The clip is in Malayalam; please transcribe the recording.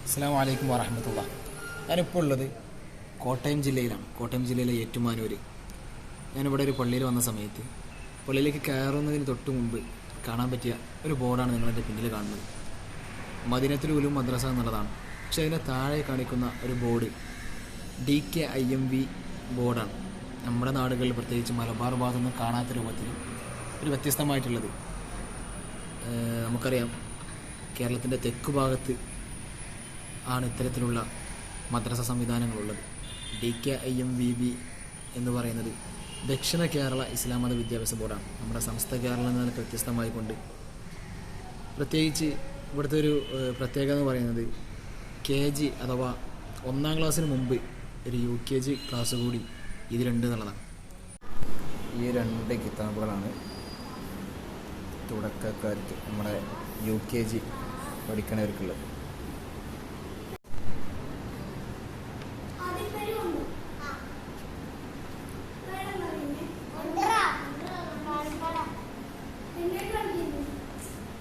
അസ്സലാമു അലൈക്കും വറഹ്മത്തുള്ളാഹി. ഞാനിപ്പോൾ ഉള്ളത് കോട്ടയം ജില്ലയിലാണ്. കോട്ടയം ജില്ലയിലെ ഏറ്റുമാനൂർ. ഞാനിവിടെ ഒരു പള്ളിയിൽ വന്ന സമയത്ത് പള്ളിയിലേക്ക് കയറുന്നതിന് തൊട്ട് മുമ്പ് കാണാൻ പറ്റിയ ഒരു ബോർഡാണ് നിങ്ങളെൻ്റെ പിന്നിൽ കാണുന്നത്. മദീനത്തുൽ ഉലൂം മദ്രസ എന്നുള്ളതാണ്. പക്ഷേ അതിൻ്റെ താഴെ കാണിക്കുന്ന ഒരു ബോർഡ് DKIMV ബോർഡാണ്. നമ്മുടെ നാടുകളിൽ പ്രത്യേകിച്ച് മലബാർ ഭാഗത്തൊന്നും കാണാത്ത രൂപത്തിൽ ഒരു വ്യത്യസ്തമായിട്ടുള്ളത്. നമുക്കറിയാം, കേരളത്തിൻ്റെ തെക്ക് ഭാഗത്ത് ആണ് ഇത്തരത്തിലുള്ള മദ്രസ സംവിധാനങ്ങളുള്ളത്. DKIMVB എന്ന് പറയുന്നത് ദക്ഷിണ കേരള ഇസ്ലാം മത വിദ്യാഭ്യാസ ബോർഡാണ്. നമ്മുടെ സമസ്ത കേരളം എന്നതിന് വ്യത്യസ്തമായിക്കൊണ്ട് പ്രത്യേകിച്ച് ഇവിടുത്തെ ഒരു പ്രത്യേകത എന്ന് പറയുന്നത് KG അഥവാ 1-ാം ക്ലാസ്സിന് മുമ്പ് ഒരു UKG ക്ലാസ് കൂടി ഇതിലുണ്ട് എന്നുള്ളതാണ്. ഈ 2 കിതാബുകളാണ് തുടക്കക്കാർക്ക്, നമ്മുടെ UKG പഠിക്കണവർക്കുള്ളത്.